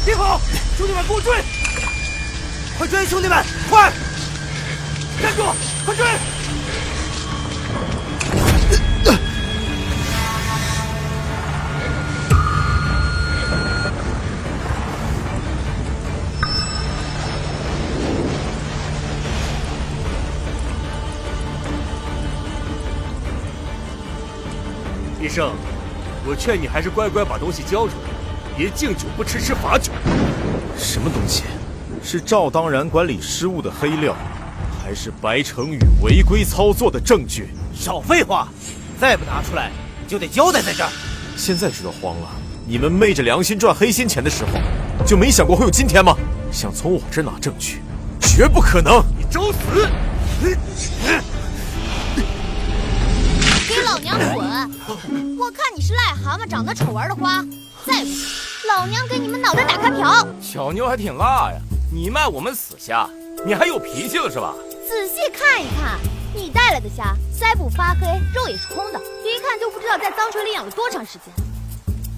别跑！兄弟们，给我追！快追，兄弟们，快！站住！快追！医生，我劝你还是乖乖把东西交出来，别敬酒不吃吃罚酒。什么东西？是赵当然管理失误的黑料，还是白成宇违规操作的证据？少废话！再不拿出来，你就得交代在这儿。现在知道慌了。你们昧着良心赚黑心钱的时候，就没想过会有今天吗？想从我这拿证据，绝不可能！你找死！给老娘滚！我看你是癞蛤蟆长得丑玩的花，再不滚，老娘给你们脑袋打开瓢！小妞还挺辣呀，你卖我们死虾，你还有脾气了是吧？仔细看一看，你带来的虾，腮部发黑，肉也是空的，一看就不知道在脏水里养了多长时间。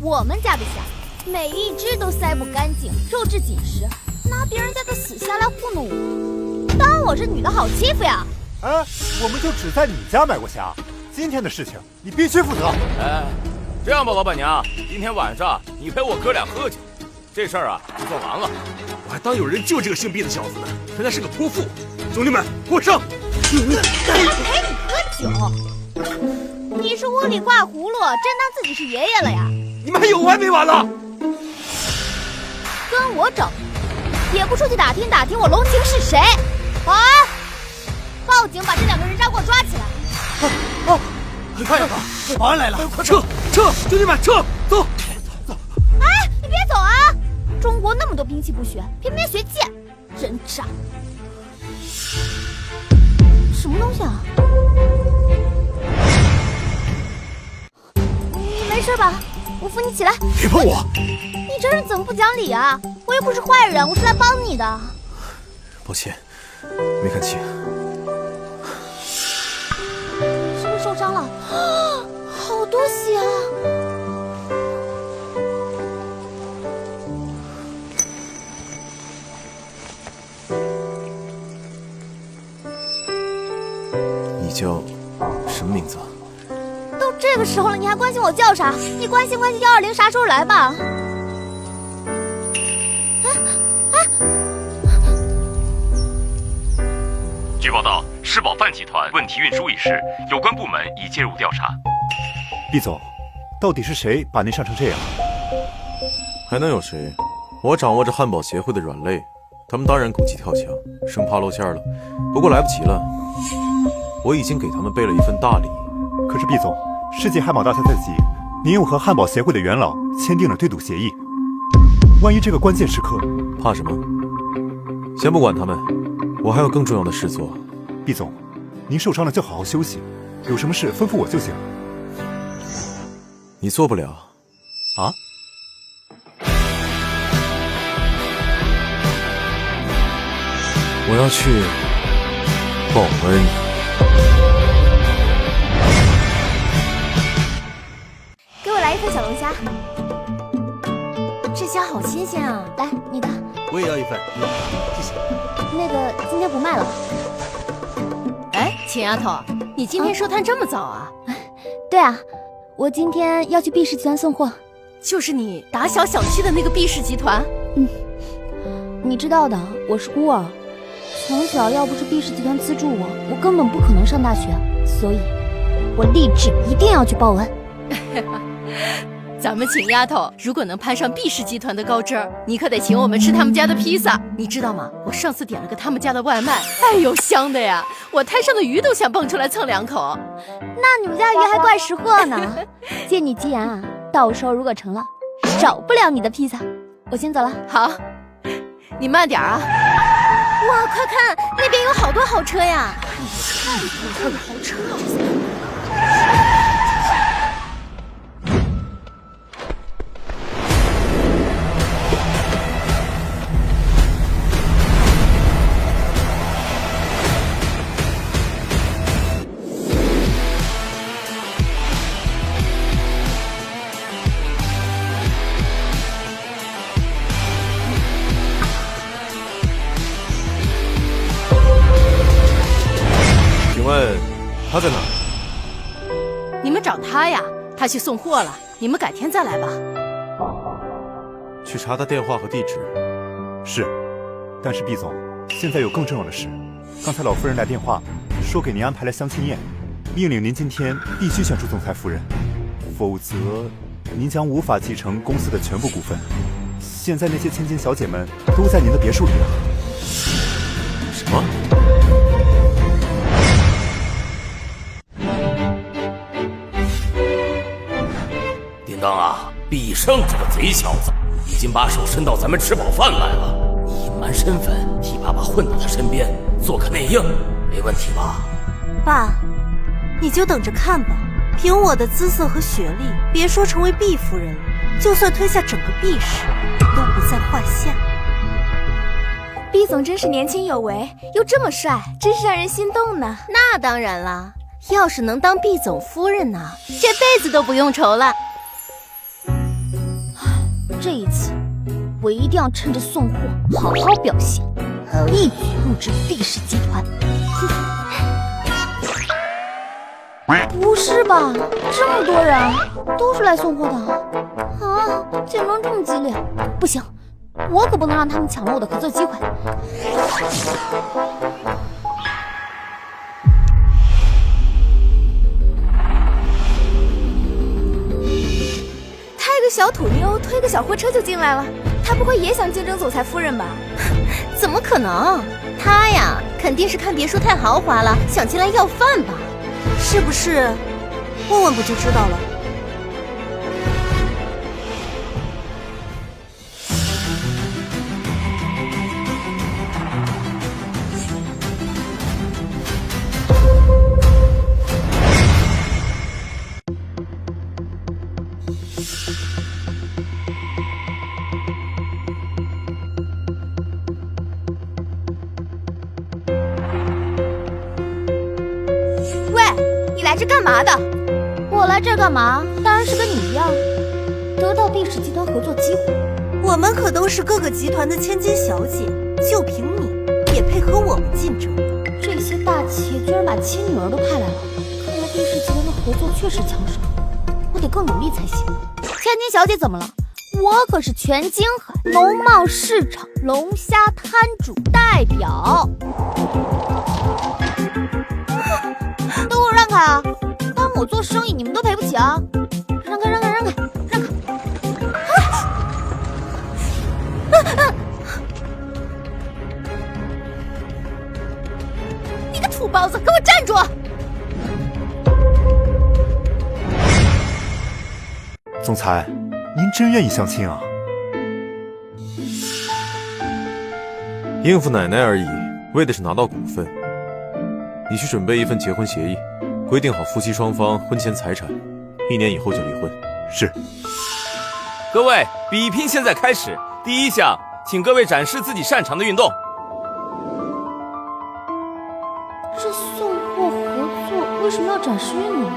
我们家的虾，每一只都腮部干净，肉质紧实，拿别人家的死虾来糊弄我，当我是女的好欺负呀？哎，我们就只在你家买过虾。今天的事情你必须负责。哎，这样吧，老板娘，今天晚上你陪我哥俩喝酒，这事儿啊就算完了。我还当有人救这个姓毕的小子呢，原来是个泼妇。兄弟们，给我上！还陪你喝酒？你是窝里挂葫芦，真当自己是爷爷了呀？你们还有完没完了？跟我整，也不出去打听打听我龙情是谁？保安，报警，把这两个人渣给我抓起来！快点吧，保安来了，快撤！兄弟们，撤！走！哎，你别走啊！中国那么多兵器不学，偏偏学剑，真渣！什么东西啊？你没事吧？我扶你起来。别碰我！你这人怎么不讲理啊？我又不是坏人，我是来帮你的。抱歉，没看清。是不是受伤了？啊，好多血啊！你叫什么名字啊？都这个时候了，你还关心我叫啥？你关心120啥时候来吧。据报道，市保饭集团问题运输一事，有关部门已介入调查。毕总，到底是谁把您伤成这样？还能有谁？我掌握着汉堡协会的软肋，他们当然狗急跳墙，生怕露馅了。不过来不及了，我已经给他们备了一份大礼。可是毕总，世界汉堡大赛在即，您又和汉堡协会的元老签订了对赌协议，万一这个关键时刻，怕什么？先不管他们，我还有更重要的事做。毕总，您受伤了就好好休息，有什么事吩咐我就行。你做不了啊？我要去保温。给我来一份小龙虾。这虾好新鲜啊！来，你的。我也要一份，谢谢。那个今天不卖了。哎，秦丫头，你今天收摊这么早啊？对啊，我今天要去毕氏集团送货。就是你打小小区的那个毕氏集团？你知道的，我是孤儿，从小要不是毕氏集团资助我，我根本不可能上大学，所以，我立志一定要去报恩。咱们秦丫头如果能攀上毕氏集团的高枝儿，你可得请我们吃他们家的披萨，你知道吗？我上次点了个他们家的外卖，哎呦香的呀，我摊上的鱼都想蹦出来蹭2口。那你们家鱼还怪识货呢。借你吉言啊，到时候如果成了，少不了你的披萨。我先走了。好，你慢点啊。哇，快看那边有好多豪车呀！看豪车啊！问他在哪儿？你们找他呀，他去送货了，你们改天再来吧。去查他电话和地址。是，但是毕总，现在有更重要的事。刚才老夫人来电话，说给您安排了相亲宴，命令您今天必须选出总裁夫人，否则您将无法继承公司的全部股份。现在那些千金小姐们都在您的别墅里了。什么？叮当啊，毕胜这个贼小子已经把手伸到咱们吃饱饭来了。你隐瞒身份，替爸爸混到他身边，做个内应，没问题吧？爸，你就等着看吧。凭我的姿色和学历，别说成为毕夫人了，就算吞下整个毕氏，都不在话下。毕总真是年轻有为，又这么帅，真是让人心动呢。那当然啦，要是能当毕总夫人呢，这辈子都不用愁了。这一次，我一定要趁着送货好好表现，一举入职毕氏集团。不是吧？这么多人，都是来送货的啊？竞争这么激烈，不行，我可不能让他们抢了我的合作机会。他一个小土妞推个小货车就进来了，他不会也想竞争总裁夫人吧？怎么可能？他呀，肯定是看别墅太豪华了，想进来要饭吧？是不是？问问不就知道了。来这干嘛的？我来这干嘛？当然是跟你一样，得到毕氏集团合作机会。我们可都是各个集团的千金小姐，就凭你也配和我们竞争？这些大企业居然把亲女儿都派来了，看来毕氏集团的合作确实抢手，我得更努力才行。千金小姐怎么了？我可是全京海农贸市场龙虾摊主代表。都给我让开啊！帮我做生意，你们都赔不起啊！让开，让开，让开，让开！你个土包子，给我站住！总裁，您真愿意相亲啊？应付奶奶而已，为的是拿到股份。你去准备一份结婚协议，规定好夫妻双方婚前财产，1年以后就离婚。是。各位，比拼现在开始。第一项，请各位展示自己擅长的运动。这送货合作为什么要展示运动呢？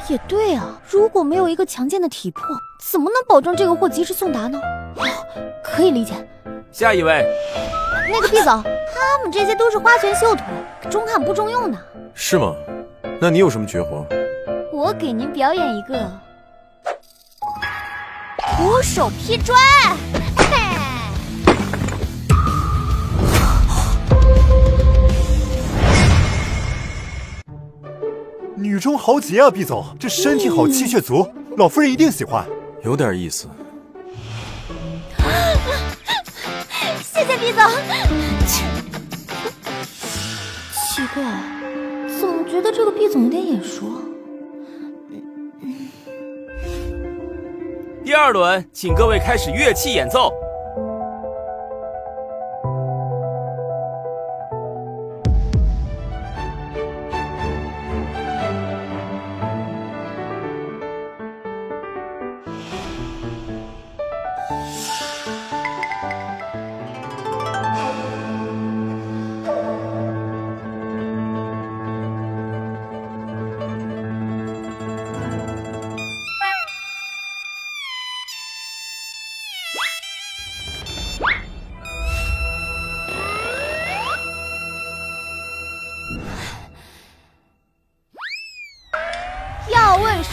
也对啊，如果没有一个强健的体魄，怎么能保证这个货及时送达呢？可以理解。下一位，那个毕总，他们这些都是花拳绣腿，中看不中用的。是吗？那你有什么绝活？我给您表演一个徒手劈砖。女中豪杰啊，毕总，这身体好，气血足，老夫人一定喜欢。有点意思。谢谢毕总。奇怪，怎么觉得这个毕总有点眼熟？第二轮，请各位开始乐器演奏。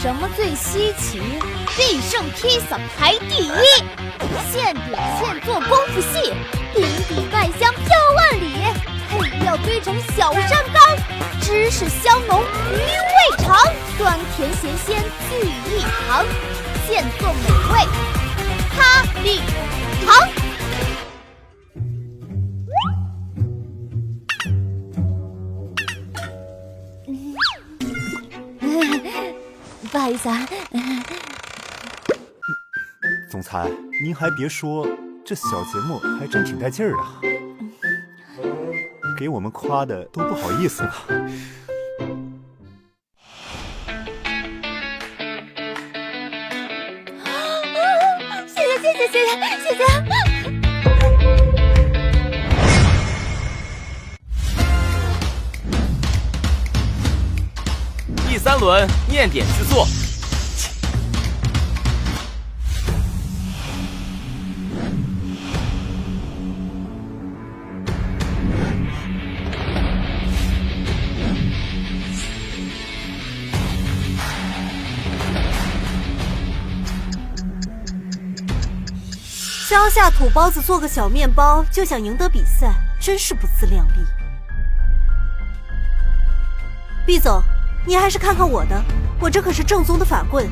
什么最稀奇？必胜披萨排第1，现点现做功夫细，顶底麦香飘万里，配料堆成小山高，芝士香浓余味长，酸甜咸鲜聚一堂，现做美味哈利堂。不好意思啊，总裁，您还别说，这小节目还真挺带劲儿的，给我们夸的都不好意思了。谢谢。第3轮念点制作。乡下土包子做个小面包就想赢得比赛，真是不自量力。毕总，你还是看看我的，我这可是正宗的法棍，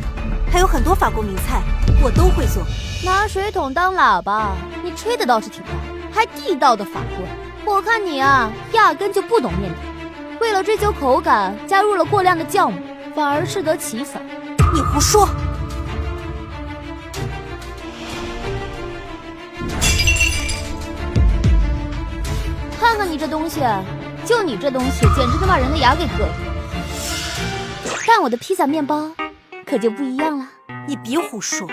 还有很多法国名菜，我都会做。拿水桶当喇叭，你吹的倒是挺大，还地道的法棍。我看你啊，压根就不懂面点，为了追求口感，加入了过量的酵母，反而适得其反。你胡说！看看你这东西，就你这东西，简直能把人的牙给硌了。但我的披萨面包可就不一样了。你别胡说。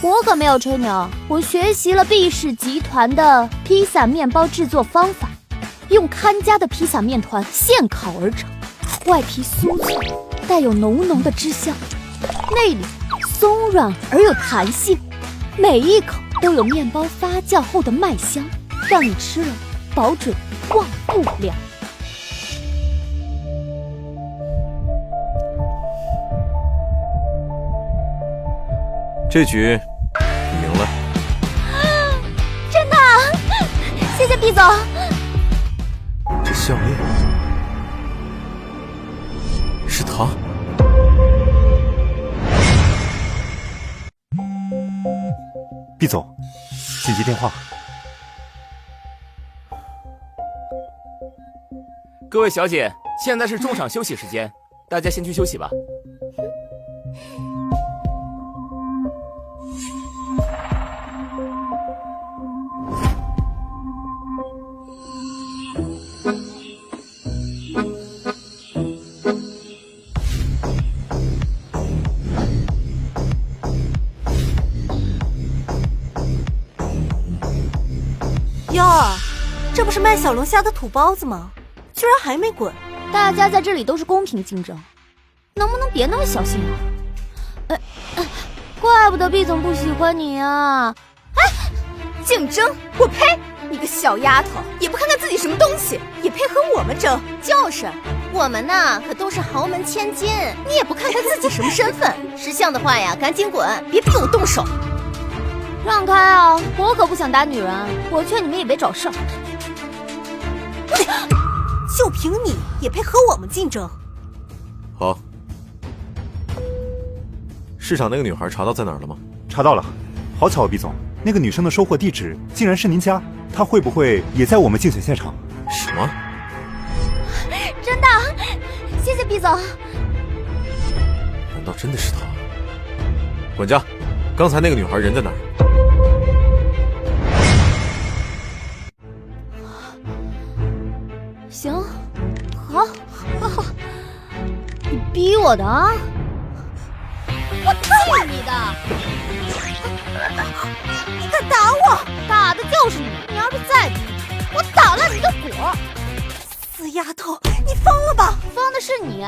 我可没有吹牛，我学习了毕氏集团的披萨面包制作方法，用看家的披萨面团现烤而成，外皮酥脆，带有浓浓的汁香，内里松软而有弹性，每一口都有面包发酵后的麦香，让你吃了保准忘不了。这局你赢了。真的？谢谢毕总。这项链是他。毕总，紧急电话。各位小姐，现在是中场休息时间，大家先去休息吧。哟，这不是卖小龙虾的土包子吗？居然还没滚！大家在这里都是公平竞争，能不能别那么小心啊？怪不得毕总不喜欢你啊！竞争？我呸！你个小丫头，也不看看自己什么东西，也配和我们争？就是，我们呢可都是豪门千金，你也不看看自己什么身份。识相的话呀，赶紧滚，别逼我动手！让开啊！我可不想打女人，我劝你们也别找事儿。就凭你也配和我们竞争？好，市场那个女孩查到在哪儿了吗？查到了，好巧啊，毕总，那个女生的收货地址竟然是您家，她会不会也在我们竞选现场？什么？真的？谢谢毕总。难道真的是她？管家，刚才那个女孩人在哪儿？行，好，好，你逼我的啊！我气你的！你敢打我？打的就是你！你要是再逼我打烂你的果！死丫头，你疯了吧？疯的是你！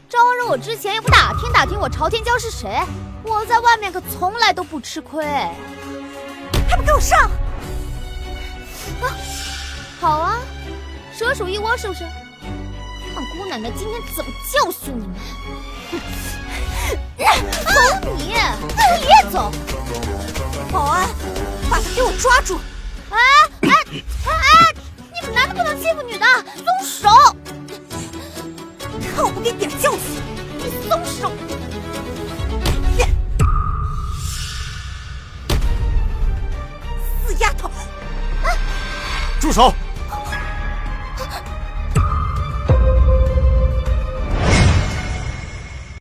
招惹我之前也不打听打听我朝天椒是谁？我在外面可从来都不吃亏。还不给我上！好啊，蛇鼠一窝是不是？看姑奶奶今天怎么教训你们！走你，你也走！保安，把他给我抓住！哎，你们男的不能欺负女的，松手！看我不给你点教训！你松手！死丫头！住手！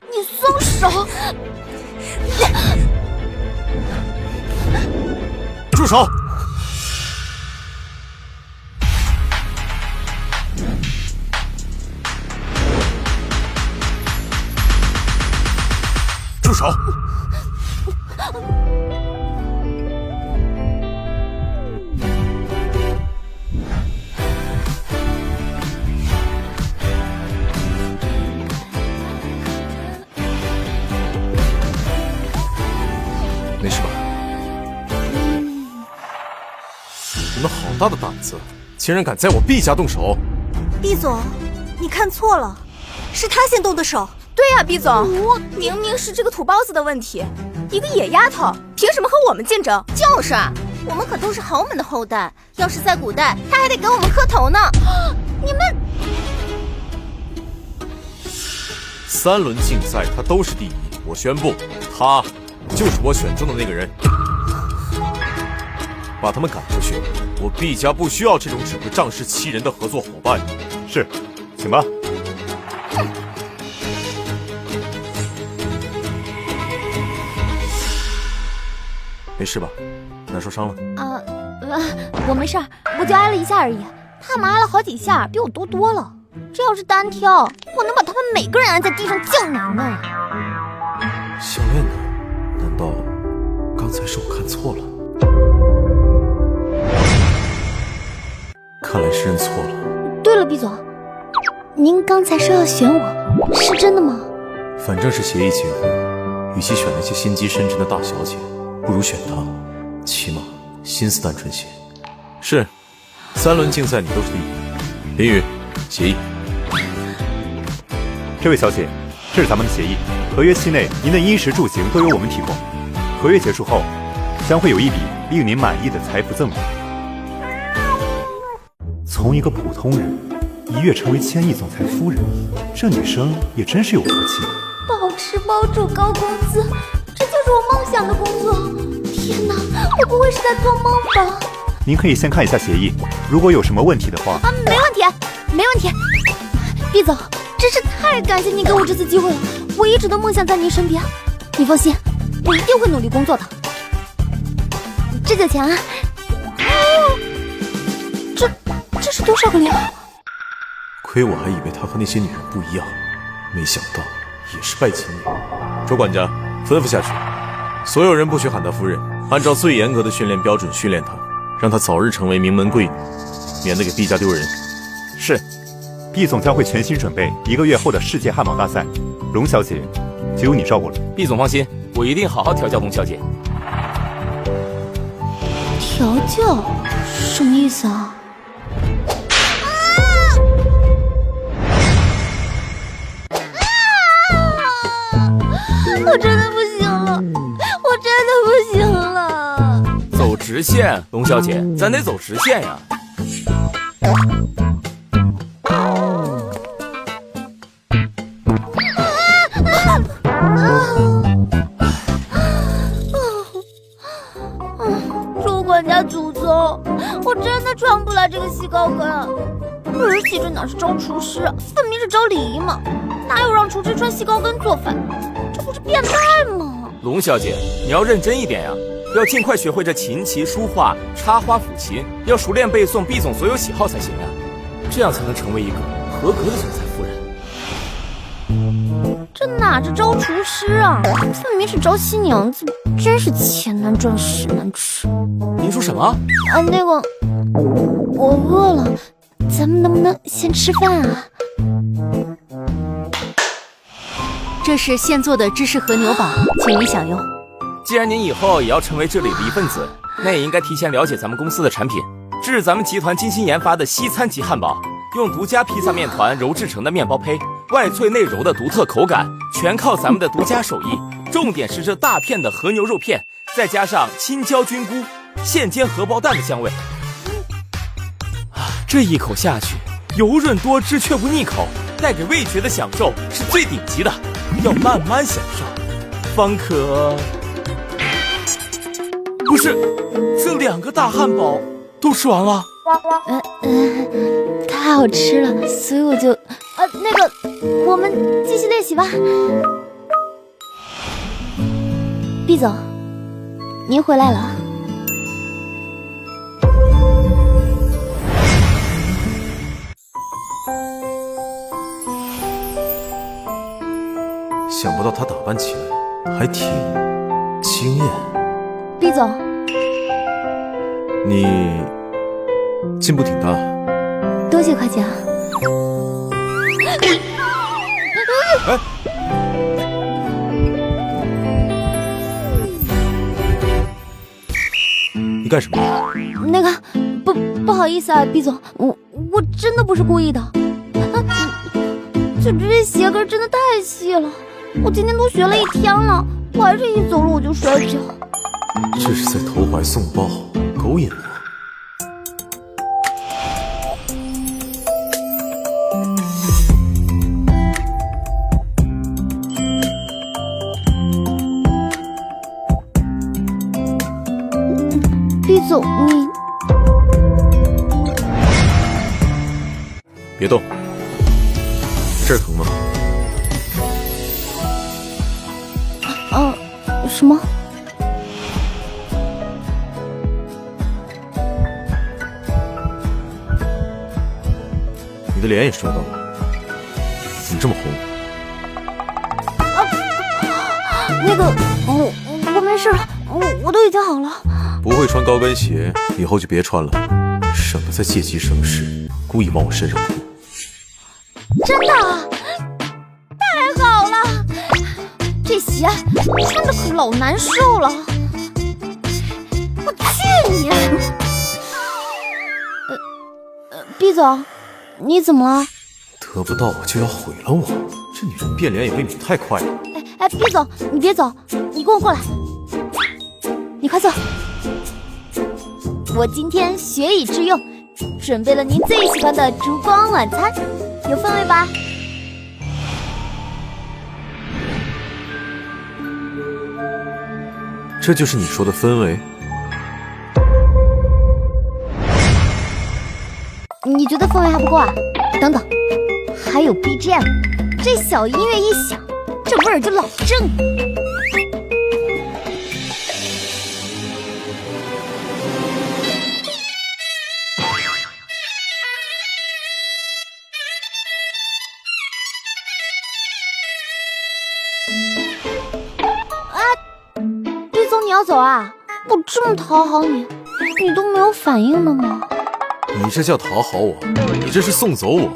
你松手！住手！住手！没事吧？你们好大的胆子，竟然敢在我毕家动手！毕总，你看错了，是他先动的手。对呀，毕总，明明是这个土包子的问题，一个野丫头凭什么和我们竞争？就是啊，我们可都是豪门的后代，要是在古代，他还得给我们磕头呢。你们3轮竞赛，他都是第一。我宣布，他就是我选中的那个人。把他们赶出去！我毕家不需要这种只会仗势欺人的合作伙伴。是，请吧。没事吧？哪受伤了？我没事儿，我就挨了一下而已。他们挨了好几下，比我多了。这要是单挑，我能把他们每个人按在地上降能呢。项链呢？难道刚才是我看错了？看来是认错了。对了，毕总，您刚才说要选我，是真的吗？反正是协议结婚，与其选那些心机深沉的大小姐，不如选她，起码心思单纯些。是，3轮竞赛你都是第一。林宇，协议。这位小姐，这是咱们的协议，合约期内您的衣食住行都由我们提供，合约结束后，将会有一笔令您满意的财富赠与。从一个普通人一跃成为千亿总裁夫人，这女生也真是有福气。包吃包住高工资，这就是我梦想的工作。天哪，我不会是在做梦吧？您可以先看一下协议，如果有什么问题的话，没问题，没问题。毕总，真是太感谢您给我这次机会了，我一直都梦想在您身边。你放心，我一定会努力工作的。这就钱啊！这是多少个零？亏我还以为他和那些女人不一样，没想到也是拜金女。周管家，吩咐下去，所有人不许喊她夫人，按照最严格的训练标准训练她，让她早日成为名门贵女，免得给毕家丢人。是，毕总将会全心准备1个月后的世界汉堡大赛，龙小姐就由你照顾了。毕总放心，我一定好好调教龙小姐。调教？什么意思啊？我真的不行了，我真的不行了。走直线，龙小姐，咱得走直线呀。周管家祖宗，我真的穿不来这个细高跟，而且这哪是招厨师，分明是招礼仪嘛！哪有让厨师穿细高跟做饭？这不是变态吗？龙小姐，你要认真一点呀，要尽快学会这琴棋书画、插花抚琴，要熟练背诵毕总所有喜好才行呀，这样才能成为一个合格的总裁夫人。这哪是招厨师啊，分明是招新娘子，真是钱难赚屎难吃。您说什么？那个，我饿了，咱们能不能先吃饭啊？这是现做的芝士和牛堡，请您享用。既然您以后也要成为这里的一份子，那也应该提前了解咱们公司的产品，这是咱们集团精心研发的西餐级汉堡，用独家披萨面团揉制成的面包胚，外脆内柔的独特口感，全靠咱们的独家手艺。重点是这大片的和牛肉片，再加上青椒菌菇、现煎荷包蛋的香味。这一口下去，油润多汁却不腻口，带给味觉的享受是最顶级的，要慢慢享受，方可。不是，这2个大汉堡都吃完了。太好吃了，所以我就那个，我们继续练习吧。毕总，您回来了。想不到他打扮起来还挺惊艳。毕总，你进步挺大。多谢夸奖。哎，你干什么？那个，不好意思啊，毕总，我真的不是故意的。就这鞋跟真的太细了，我今天都学了1天了，我还是一走路我就摔跤。这是在投怀送抱，勾引我。毕总，你别动，这儿疼吗？什么？你的脸也摔到了，怎么这么红？那个，我没事了，我都已经好了。不会穿高跟鞋，以后就别穿了，省得再借机生事，故意往我身上扑。真的？太好了！这鞋穿着可老难受了。我去你！毕总，你怎么了？得不到我就要毁了我，这女人变脸也未免太快了。毕总，你别走，你跟我过来。你快坐。我今天学以致用，准备了您最喜欢的烛光晚餐，有氛围吧？这就是你说的氛围？你觉得氛围还不够啊？等等，还有 BGM， 这小音乐一响，这味儿就老正。毕总，你要走啊？我这么讨好你，你都没有反应的吗？你这叫讨好我，你这是送走我。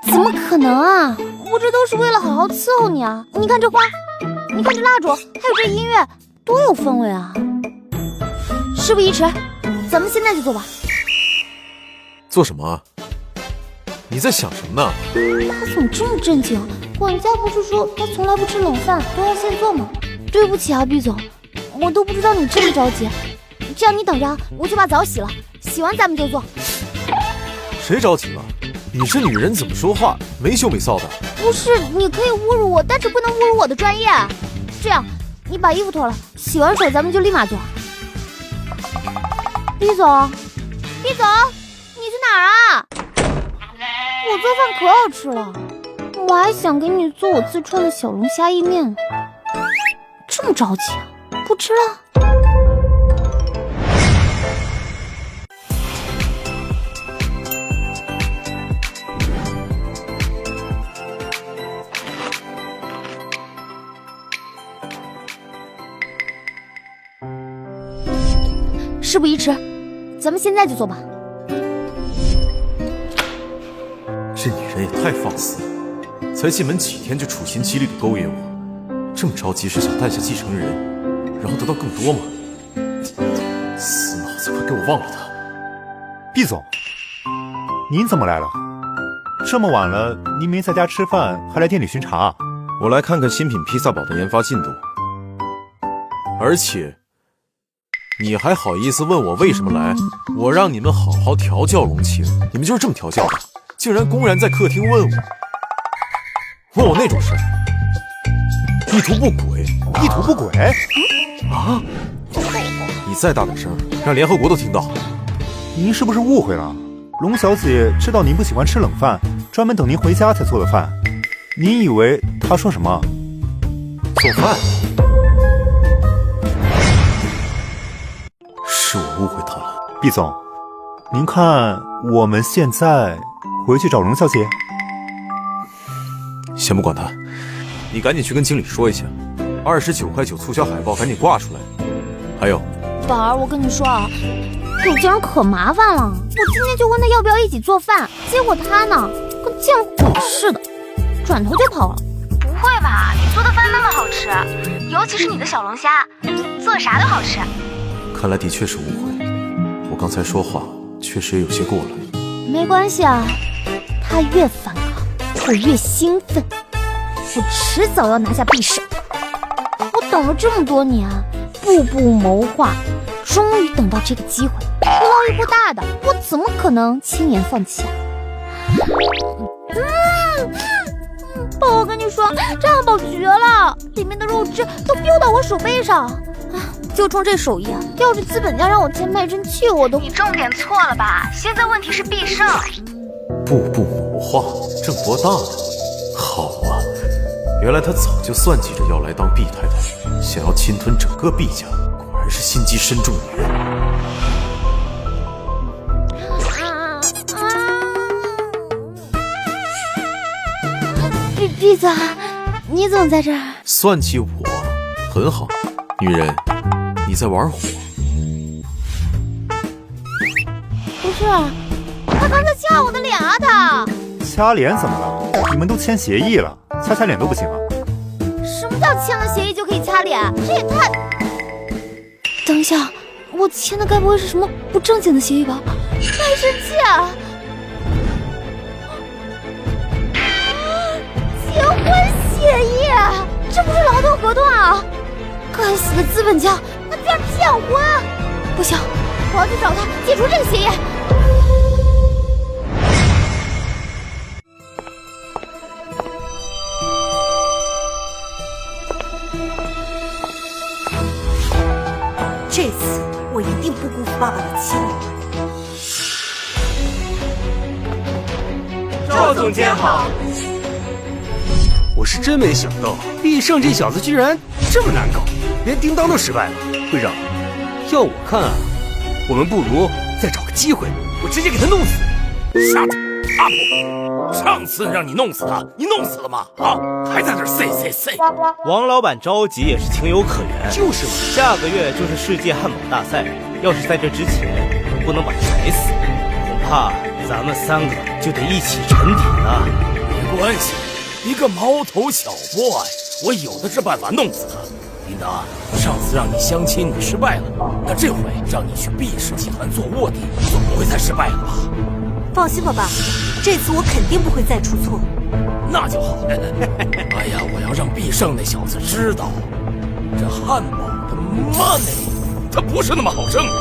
怎么可能啊！我这都是为了好好伺候你啊！你看这花，你看这蜡烛，还有这音乐，多有氛围啊！事不宜迟，咱们现在就做吧。做什么啊？你在想什么呢？他怎么这么正经？管家不是说他从来不吃冷饭，都要现做吗？对不起啊，毕总，我都不知道你这么着急。这样你等着啊，我去把澡洗了，洗完咱们就做。谁着急了？你这女人怎么说话没羞没臊的？不是，你可以侮辱我，但是不能侮辱我的专业。这样，你把衣服脱了，洗完手咱们就立马做。毕总，毕总，你去哪儿啊？我做饭可好吃了，我还想给你做我自创的小龙虾意面呢。这么着急啊？不吃了？事不宜迟，咱们现在就做吧。这女人也太放肆了，才进门几天就处心积虑的勾引我，这么着急是想诞下继承人，然后得到更多吗？死脑子，快给我忘了他！毕总，您怎么来了？这么晚了，您没在家吃饭，还来店里巡查？我来看看新品披萨堡的研发进度。而且，你还好意思问我为什么来？我让你们好好调教龙青，你们就是这么调教的，竟然公然在客厅问我那种事，意图不轨，意图不轨啊！你再大点声，让联合国都听到。您是不是误会了？龙小姐知道您不喜欢吃冷饭，专门等您回家才做的饭。您以为她说什么？做饭？是我误会她了。毕总，您看我们现在回去找龙小姐？先不管她，你赶紧去跟经理说一下，29.9块促销海报赶紧挂出来。还有，宝儿，我跟你说啊，有件人可麻烦了。我今天就问他要不要一起做饭，结果他呢，跟见了鬼似的，转头就跑了。不会吧？你做的饭那么好吃，尤其是你的小龙虾，做啥都好吃。看来的确是误会，我刚才说话确实也有些过了。没关系啊，他越反抗，我越兴奋，我迟早要拿下匕首。我等了这么多年，步步谋划，终于等到这个机会。图劳力不大的，我怎么可能轻言放弃啊？宝，我跟你说，这汉堡绝了，里面的肉汁都飙到我手背上。就冲这手艺啊，要是资本家让我签卖身契，我都……你重点错了吧？现在问题是必胜。步步谋划，挣多大呢？好啊，原来他早就算计着要来当毕太太，想要侵吞整个毕家，果然是心机深重女人。毕总，你怎么在这儿？算计我，很好，女人，你在玩火。不是，他刚才掐我的脸啊！他掐脸怎么了？你们都签协议了，掐脸都不行啊？什么叫签了协议就可以掐脸？这也太……等一下，我签的该不会是什么不正经的协议吧？卖身契啊！结婚协议，这不是劳动合同啊！该死的资本家，他居然骗婚！不行，我要去找他解除这个协议。这次我一定不辜负爸爸的期望。赵总监好。我是真没想到，必胜这小子居然这么难搞，连叮当都失败了。会长，要我看啊，我们不如再找个机会，我直接给他弄死。杀他！阿普，上次让你弄死他，你弄死了吗？啊，还在这塞。王老板着急也是情有可原。就是嘛，下个月就是世界汉堡大赛，要是在这之前不能把他踩死，恐怕咱们3个就得一起沉底了。没关系，一个毛头小 boy， 我有的是办法弄死他。琳达，上次让你相亲你失败了，那这回让你去毕氏集团做卧底，总不会再失败了吧？放心吧，爸，这次我肯定不会再出错。那就好。哎呀，我要让毕胜那小子知道，这汉堡的 money， 它不是那么好挣的。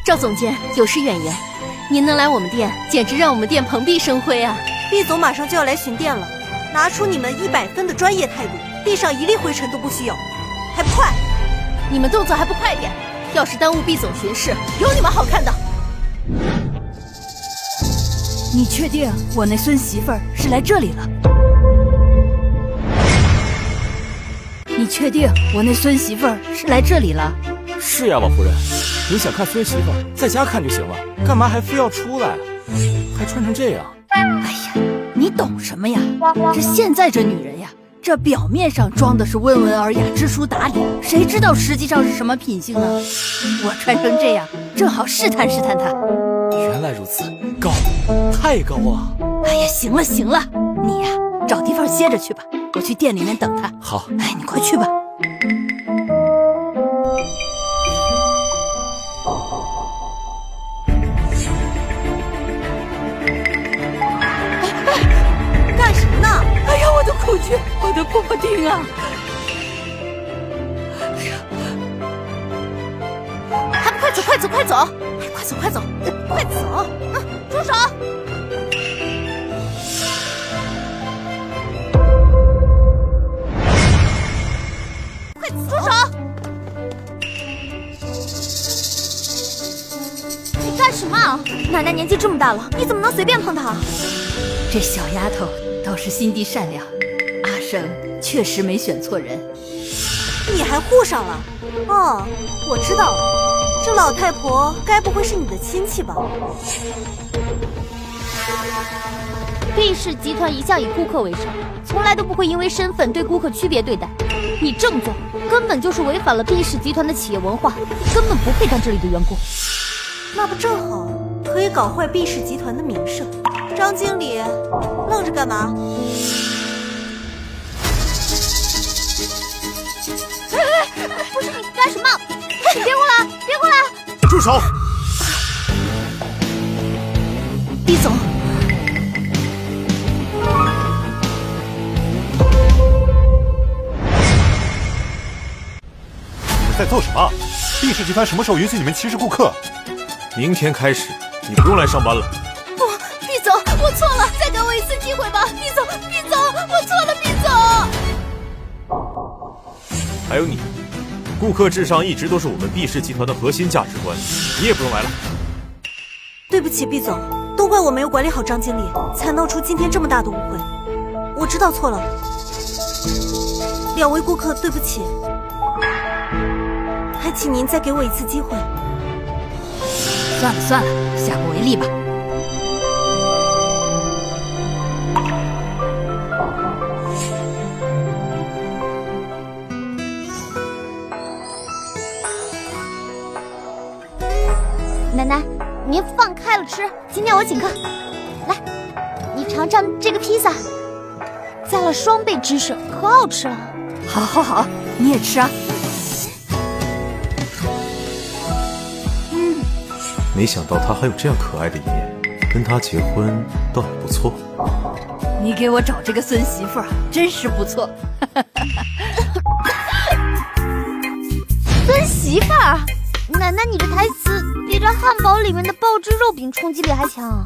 赵总监有失远言，您能来我们店，简直让我们店蓬荜生辉啊！毕总马上就要来巡店了，拿出你们100分的专业态度，地上一粒灰尘都不许有，还不快！你们动作还不快点！要是耽误毕总巡视，有你们好看的！你确定我那孙媳妇儿是来这里了？你确定我那孙媳妇儿是来这里了？是呀，老夫人，你想看孙媳妇在家看就行了，干嘛还非要出来？还穿成这样？哎呀，你懂什么呀？这现在这女人呀，这表面上装的是温文尔雅、知书达理，谁知道实际上是什么品性呢？我穿成这样，正好试探试探她。原来如此，高，太高了！哎呀，行了行了，你呀，找地方歇着去吧，我去店里面等她。好，哎，你快去吧。出去，我的布丁啊！还不快走，快走，快走！快走，快走，快走！住手！快住手！你干什么？奶奶年纪这么大了，你怎么能随便碰她？这小丫头倒是心地善良，阿生确实没选错人。你还护上了？哦，我知道了，这老太婆该不会是你的亲戚吧？毕氏集团一向以顾客为上，从来都不会因为身份对顾客区别对待。你这么做根本就是违反了毕氏集团的企业文化，你根本不配当这里的员工。那不正好可以搞坏毕氏集团的名声？张经理，愣着干嘛？不是你干什么？你别过来，别过来！住手！毕总，你们在做什么？毕氏集团什么时候允许你们歧视顾客？明天开始，你不用来上班了。不，毕总，我错了，再给我一次机会吧，毕总，毕总，我错了，毕总。还有你，顾客至上一直都是我们毕氏集团的核心价值观，你也不用来了。对不起，毕总，都怪我没有管理好张经理，才闹出今天这么大的误会。我知道错了，两位顾客，对不起，还请您再给我一次机会。算了算了，下不为例吧。奶奶，您放开了吃，今天我请客。来，你尝尝这个披萨，加了双倍芝士，可好吃了。好，好，好，你也吃啊。没想到他还有这样可爱的一面，跟他结婚倒也不错。你给我找这个孙媳妇儿真是不错。孙媳妇儿，奶奶，你的台词比这汉堡里面的爆汁肉饼冲击力还强。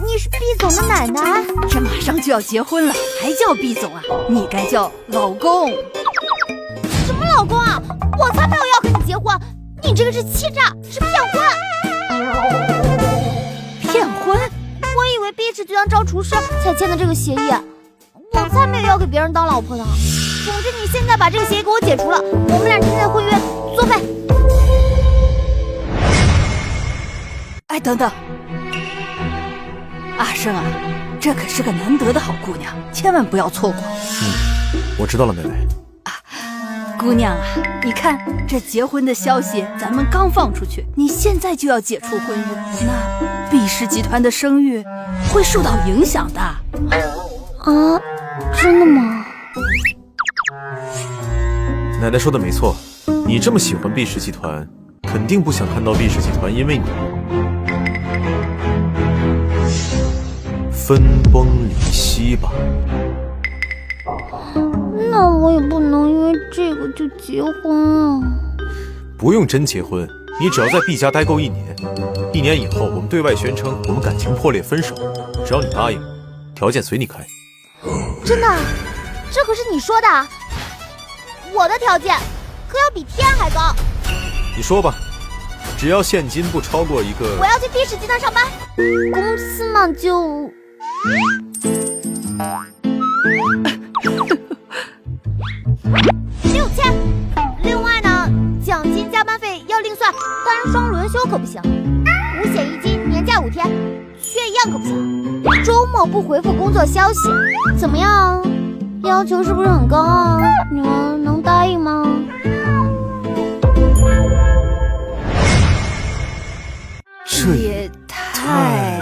你是毕总的奶奶？这马上就要结婚了，还叫毕总啊？你该叫老公。什么老公啊？我才没有要跟你结婚！你这个是欺诈，是骗婚！骗婚？我以为毕氏集团招厨师才签的这个协议，我才没有要给别人当老婆的。总之，你现在把这个协议给我解除了，我们俩现在会约作废。哎，等等，阿生啊，这可是个难得的好姑娘，千万不要错过。我知道了，妹妹。姑娘啊，你看这结婚的消息咱们刚放出去，你现在就要解除婚约，那毕氏集团的声誉会受到影响的。啊，真的吗？奶奶说的没错，你这么喜欢毕氏集团，肯定不想看到毕氏集团因为你分崩离析吧？那我也不能因为这个就结婚啊。不用真结婚，你只要在毕家待够1年，1年以后我们对外宣称我们感情破裂分手，只要你答应，条件随你开。真的？这可是你说的。我的条件可要比天还高。你说吧，只要现金不超过一个。我要去毕氏集团上班，公司嘛就6000。另外呢，奖金、加班费要另算，单双轮休可不行，五险一金、年假5天，缺一样可不行。周末不回复工作消息，怎么样？要求是不是很高啊？女儿能答应吗？这也太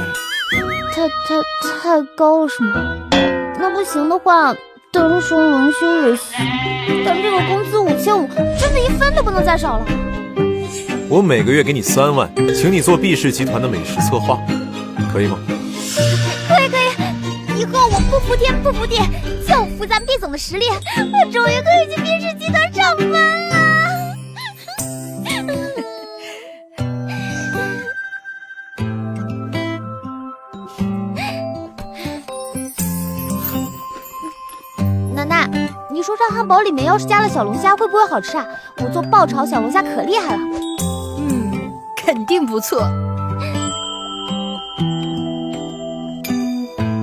高了是吗？那不行的话，单双轮休也行，但这个工资5500，真的一分都不能再少了。我每个月给你3万，请你做毕氏集团的美食策划，可以吗？可以，以后我不服帖，不服帖！就服咱毕总的实力，我终于可以去毕氏集团上班了。奶奶，你说这汉堡里面要是加了小龙虾，会不会好吃啊？我做爆炒小龙虾可厉害了。肯定不错。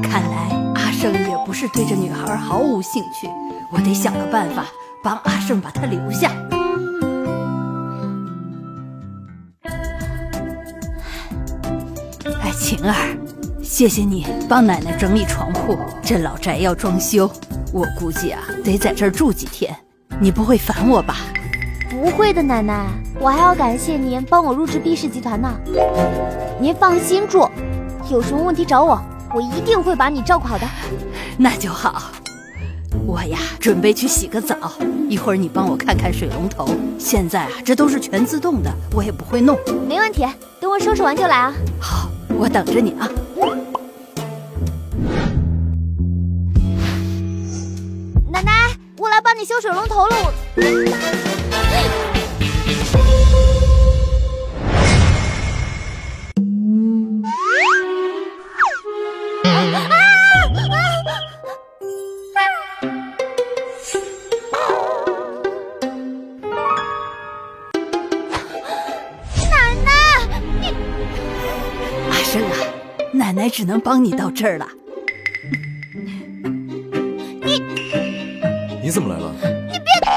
看来阿胜也不是对这女孩毫无兴趣，我得想个办法帮阿胜把她留下。哎，晴儿，谢谢你帮奶奶整理床铺，这老宅要装修，我估计啊得在这儿住几天，你不会烦我吧？不会的，奶奶，我还要感谢您帮我入职毕氏集团呢。您放心住，有什么问题找我，我一定会把你照顾好的。那就好。我呀，准备去洗个澡，一会儿你帮我看看水龙头。现在啊，这都是全自动的，我也不会弄。没问题，等我收拾完就来啊。好，我等着你啊。奶奶，我来帮你修水龙头了。奶奶只能帮你到这儿了。你怎么来了？你别动！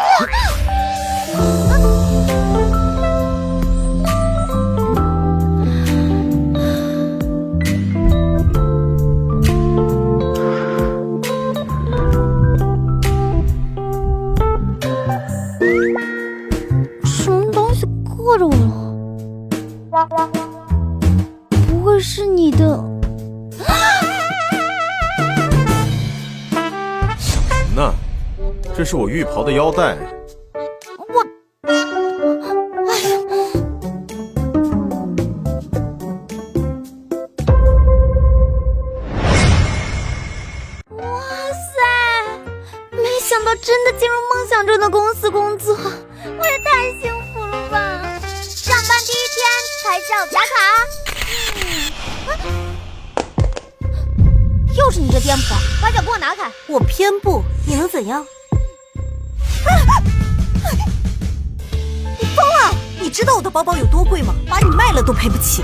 什么东西硌着我了？不会是你的？那，这是我浴袍的腰带。哇塞！没想到真的进入梦想中的公司工作，我也太幸福了吧！上班第一天，拍照打卡。又是你这颠簸，把脚给我拿开！我偏不，你能怎样？你疯了！你知道我的包包有多贵吗？把你卖了都赔不起。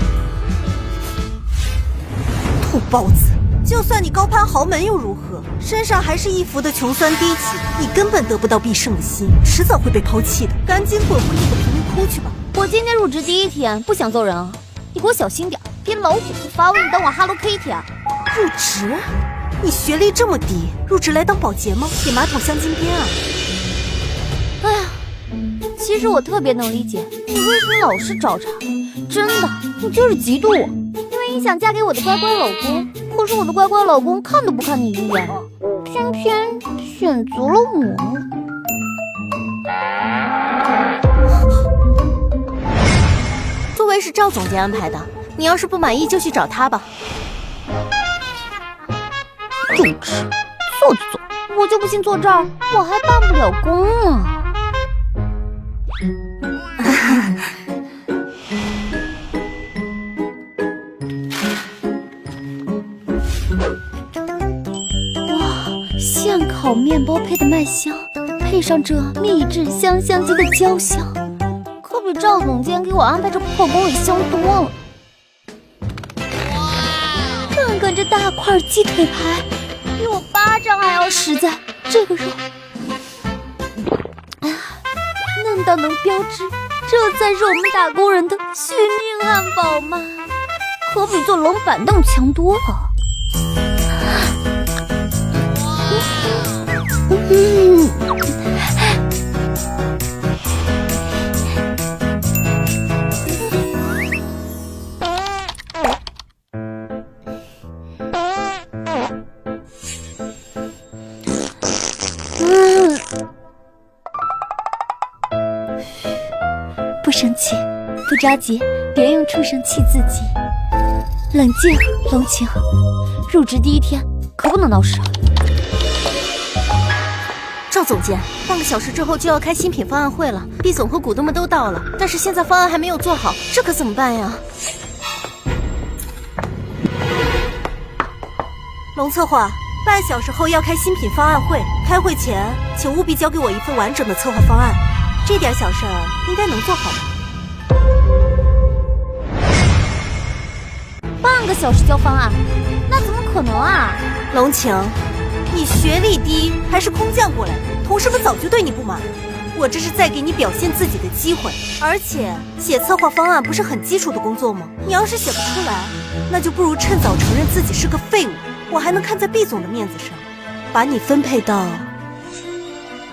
土包子！就算你高攀豪门又如何？身上还是一副的穷酸低级，你根本得不到必胜的心，迟早会被抛弃的。赶紧滚回你的贫民窟去吧！我今天入职第一天，不想揍人啊！你给我小心点，别老虎不发威，你当我 Hello Kitty 啊！入职？你学历这么低，入职来当保洁吗？给马桶镶金边啊！哎呀，其实我特别能理解你为什么老是找茬，真的，你就是嫉妒我，因为你想嫁给我的乖乖老公，可是我的乖乖老公看都不看你一眼，偏偏选择了我。座位是赵总监安排的，你要是不满意就去找他吧。入职坐就坐，我就不信坐这儿我还办不了工啊！哇，现烤面包配的麦香，配上这秘制香香鸡的焦香，可比赵总监给我安排这破工里香多了。看看这大块鸡腿排，比我巴掌还要实在，这个肉嫩到能标志这才是我们打工人的续命汉堡嘛，可比坐冷板凳强多了。不生气，不着急，别用畜生气自己。冷静，龙晴，入职第一天可不能闹事。总监，半个小时之后就要开新品方案会了，毕总和股东们都到了，但是现在方案还没有做好，这可怎么办呀？龙策划，半小时后要开新品方案会，开会前请务必交给我一份完整的策划方案，这点小事儿应该能做好吧？半个小时交方案，那怎么可能啊？龙晴，你学历低还是空降过来的，同事们早就对你不满了。我这是在给你表现自己的机会，而且写策划方案不是很基础的工作吗？你要是写不出来，那就不如趁早承认自己是个废物，我还能看在毕总的面子上，把你分配到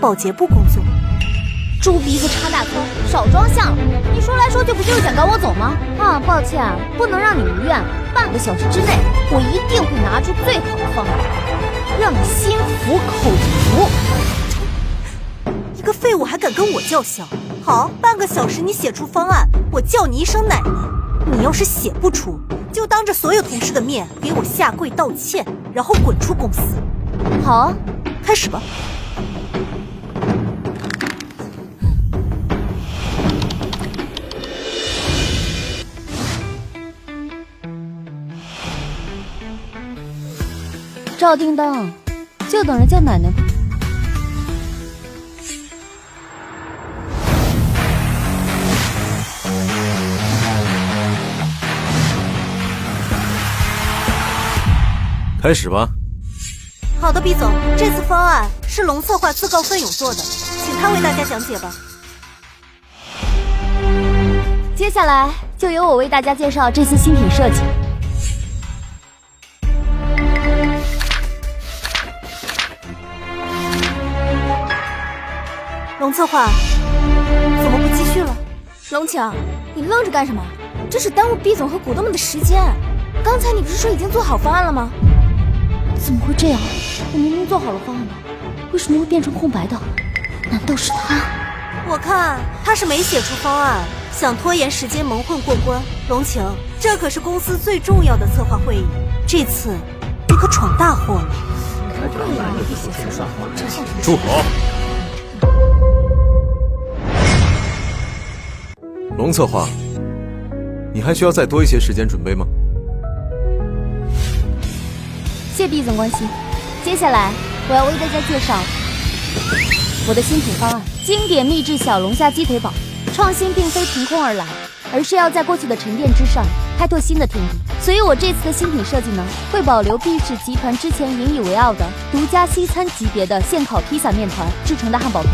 保洁部工作。猪鼻子插大葱，少装像了！你说来说去不就是想赶我走吗？啊，抱歉，不能让你如愿。半个小时之内，我一定会拿出最好的方案，让你心服口服。一个废物还敢跟我叫嚣？好，半个小时你写出方案，我叫你一声奶奶。你要是写不出，就当着所有同事的面给我下跪道歉，然后滚出公司。好啊，开始吧。赵叮当，就等着叫奶奶吧。开始吧。好的，毕总，这次方案是龙策划自告奋勇做的，请他为大家讲解吧。接下来就由我为大家介绍这次新品设计。龙策划，怎么不继续了？龙晴，你愣着干什么？这是耽误毕总和股东们的时间。刚才你不是说已经做好方案了吗？怎么会这样？我明明做好了方案的，为什么会变成空白的？难道是他？我看他是没写出方案，想拖延时间蒙混过关。龙晴，这可是公司最重要的策划会议，这次你可闯大祸了。住口！龙策划，你还需要再多一些时间准备吗？谢毕总关心。接下来我要为大家介绍我的新品方案——经典秘制小龙虾鸡腿堡。创新并非凭空而来，而是要在过去的沉淀之上开拓新的天地。所以我这次的新品设计呢，会保留毕氏集团之前引以为傲的独家西餐级别的现烤披萨面团制成的汉堡胚。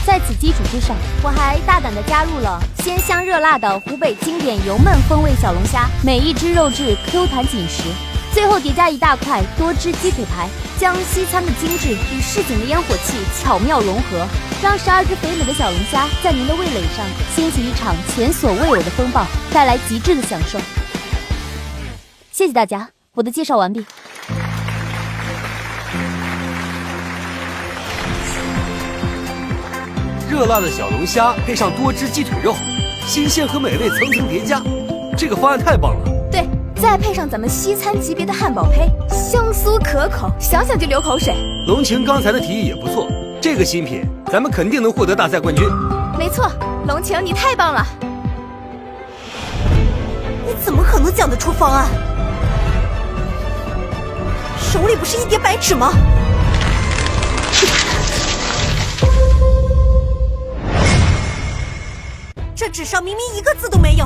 在此基础之上，我还大胆地加入了鲜香热辣的湖北经典油焖风味小龙虾，每一只肉质 Q 弹紧实。最后叠加一大块多汁鸡腿排，将西餐的精致与市井的烟火气巧妙融合，让12只肥美的小龙虾在您的味蕾上掀起一场前所未有的风暴，带来极致的享受。谢谢大家，我的介绍完毕。热辣的小龙虾配上多汁鸡腿肉，新鲜和美味层层叠加，这个方案太棒了。对，再配上咱们西餐级别的汉堡胚，香酥可口，想想就流口水。龙晴刚才的提议也不错，这个新品咱们肯定能获得大赛冠军。没错，龙晴你太棒了。你怎么可能讲得出方案？手里不是一叠白纸吗？这纸上明明一个字都没有，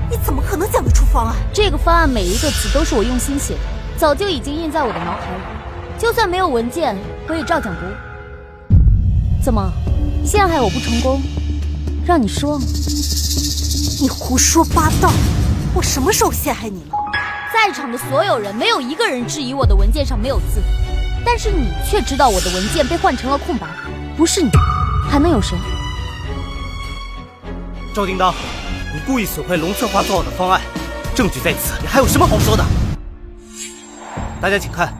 你怎么可能讲得出方案？这个方案每一个词都是我用心写的，早就已经印在我的脑海里，就算没有文件，我也照讲不误。怎么，陷害我不成功，让你失望了？你胡说八道！我什么时候陷害你了？在场的所有人没有一个人质疑我的文件上没有字，但是你却知道我的文件被换成了空白，不是你，还能有谁？赵叮当，你故意损坏龙策划做好的方案，证据在此，你还有什么好说的？大家请看。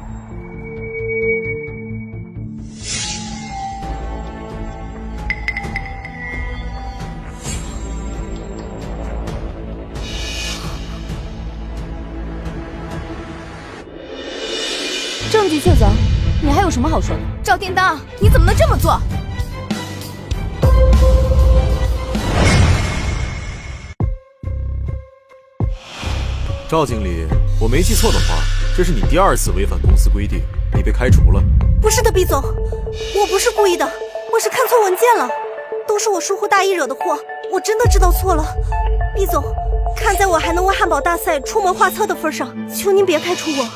证据确凿，你还有什么好说的？赵叮当，你怎么能这么做？赵经理，我没记错的话，这是你第2次违反公司规定，你被开除了。不是的，毕总，我不是故意的，我是看错文件了，都是我疏忽大意惹的祸，我真的知道错了。毕总，看在我还能为汉堡大赛出谋划策的份上，求您别开除我。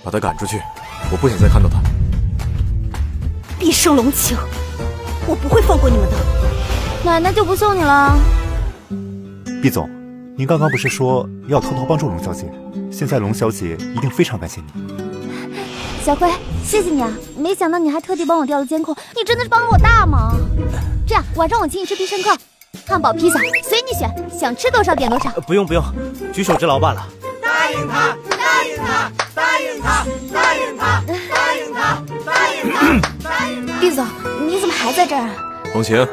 把他赶出去，我不想再看到他。毕胜龙情，我不会放过你们的。奶奶就不送你了。毕总，您刚刚不是说要偷偷帮助龙小姐？现在龙小姐一定非常感谢你。小辉，谢谢你啊！没想到你还特地帮我调了监控，你真的是帮了我大忙。这样，晚上我请你吃必胜客，汉堡、披萨随你选，想吃多少点多少。不用，举手之劳罢了。答应他，答应他，答应他，答应他，答应他，答应他，答应他。毕总，你怎么还在这儿啊？龙晴，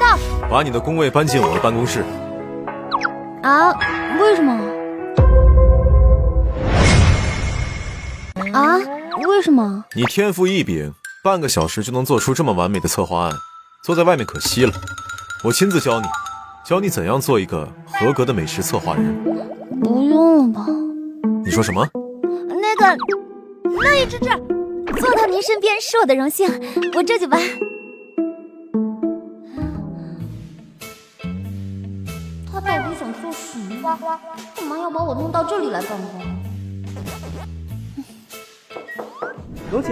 到，把你的工位搬进我的办公室。啊？为什么？啊？为什么？你天赋异禀，半个小时就能做出这么完美的策划案，坐在外面可惜了。我亲自教你怎样做一个合格的美食策划人。不用了吧？你说什么？那个，乐意之至，坐到您身边是我的荣幸，我这就搬。他到底想做什么？干嘛要把我弄到这里来办公？龙晴，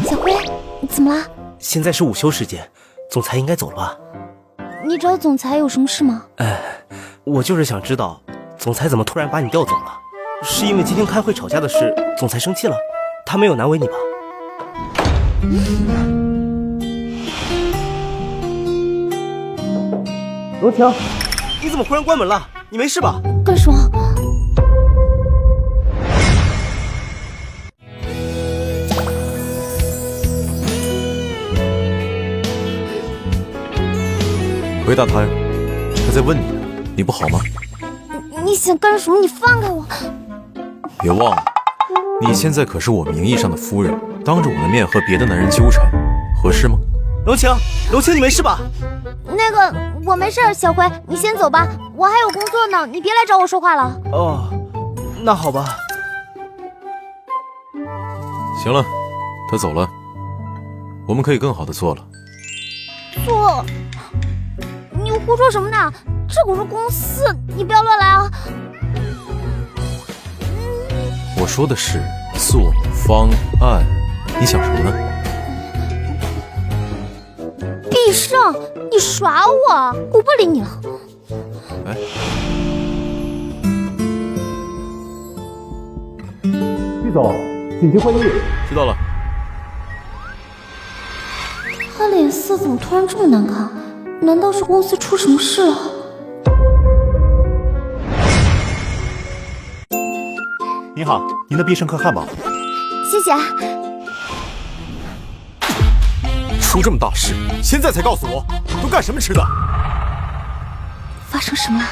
小辉，怎么了？现在是午休时间，总裁应该走了吧？你找总裁有什么事吗？我就是想知道，总裁怎么突然把你调走了？是因为今天开会吵架的事，总裁生气了？他没有难为你吧？龙晴，你怎么忽然关门了？你没事吧？干什么？回答他呀，他在问你呢，你不好吗？你想干什么？你放开我！别忘了，你现在可是我名义上的夫人，当着我的面和别的男人纠缠，合适吗？龙晴，你没事吧？那个，我没事，小辉，你先走吧，我还有工作呢，你别来找我说话了。哦，那好吧。行了，他走了，我们可以更好的做了。做？你胡说什么呢？这可是公司，你不要乱来啊！我说的是做方案，你想什么呢？必胜，你耍我，我不理你了。哎，毕总，紧急会议。知道了。他脸色怎么突然这么难看？难道是公司出什么事了？您好，您的必胜客汉堡。谢谢。出这么大事，现在才告诉我，都干什么吃的？发生什么了？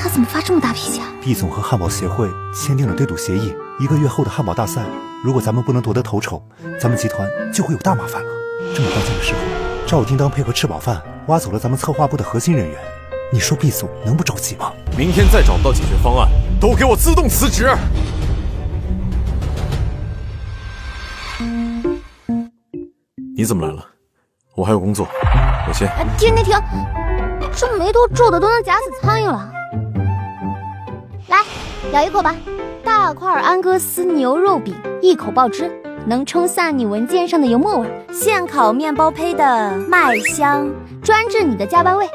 他怎么发这么大脾气啊？毕总和汉堡协会签订了对赌协议，1个月后的汉堡大赛，如果咱们不能夺得头筹，咱们集团就会有大麻烦了。这么关键的时候，赵叮当配合吃饱饭，挖走了咱们策划部的核心人员，你说毕总能不着急吗？明天再找不到解决方案，都给我自动辞职！你怎么来了？我还有工作，我先。停！这眉头皱的都能夹死苍蝇了。来，咬一口吧。大块安格斯牛肉饼，一口爆汁，能冲散你文件上的油墨味。现烤面包胚的麦香，专治你的加班胃。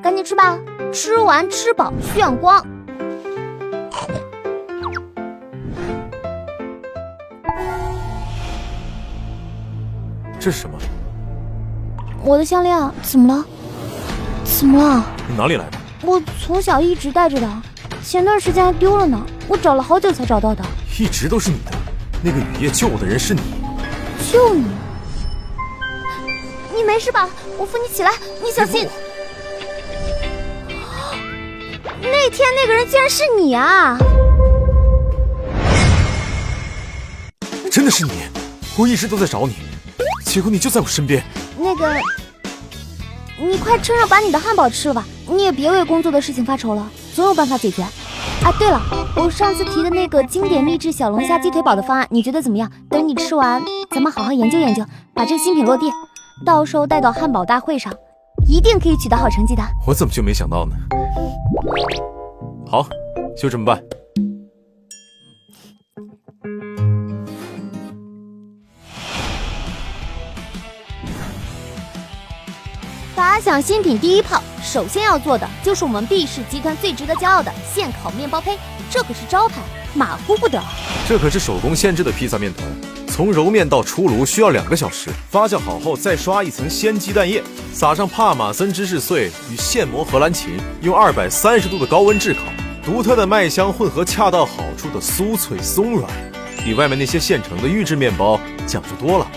赶紧吃吧，吃完吃饱炫光。这是什么？我的项链，怎么了？怎么了？你哪里来的？我从小一直戴着的，前段时间还丢了呢，我找了好久才找到的。一直都是你的。那个雨夜救我的人是你。救你？你没事吧？我扶你起来，你小心。那天那个人竟然是你啊！真的是你！我一直都在找你，结果你就在我身边。那个，你快撑着把你的汉堡吃了吧，你也别为工作的事情发愁了，总有办法解决。啊，对了，我上次提的那个经典秘制小龙虾鸡腿堡的方案，你觉得怎么样？等你吃完，咱们好好研究研究，把这个新品落地，到时候带到汉堡大会上，一定可以取得好成绩的。我怎么就没想到呢？好，就这么办。打响新品第一炮，首先要做的就是我们毕氏集团最值得骄傲的现烤面包胚，这可是招牌，马虎不得。这可是手工现制的披萨面团，从揉面到出炉需要2个小时，发酵好后再刷一层鲜鸡蛋液，撒上帕玛森芝士碎与现磨荷兰芹，用230度的高温炙烤，独特的麦香混合恰到好处的酥脆松软，比外面那些现成的预制面包讲究多了。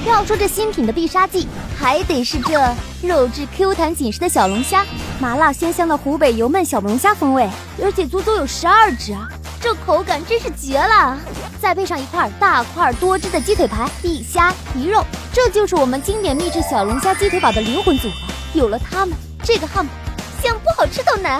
要说这新品的必杀技，还得是这肉质 Q 弹紧实的小龙虾，麻辣鲜香的湖北油焖小龙虾风味，而且足足有12只，这口感真是绝了。再配上一块大块多汁的鸡腿排，一虾一肉，这就是我们经典秘制小龙虾鸡腿堡的灵魂组合。有了它们，这个汉堡想不好吃都难。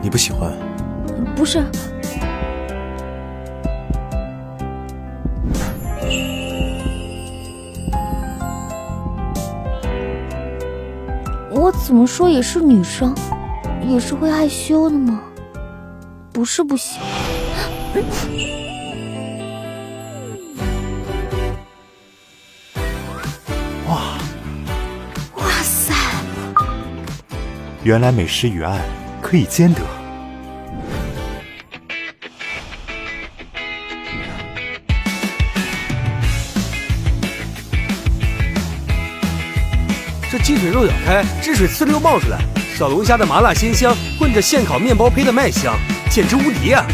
你不喜欢？不是，我怎么说也是女生，也是会害羞的嘛，不是不行。哇塞！原来美食与爱可以兼得。这鸡腿肉咬开，汁水呲溜冒出来，小龙虾的麻辣鲜香混着现烤面包胚的麦香，简直无敌啊！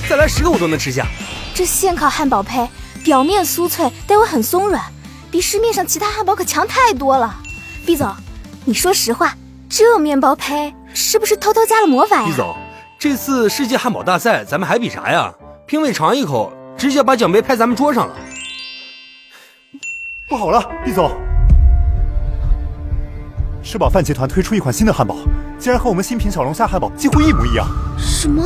再来10个我都能吃下。这现烤汉堡胚表面酥脆，但又很松软，比市面上其他汉堡可强太多了。毕总，你说实话，这面包胚是不是偷偷加了魔法呀？毕总，这次世界汉堡大赛咱们还比啥呀？评委尝一口，直接把奖杯拍咱们桌上了。不好了，毕总！吃饱饭集团推出一款新的汉堡，竟然和我们新品小龙虾汉堡几乎一模一样。什么？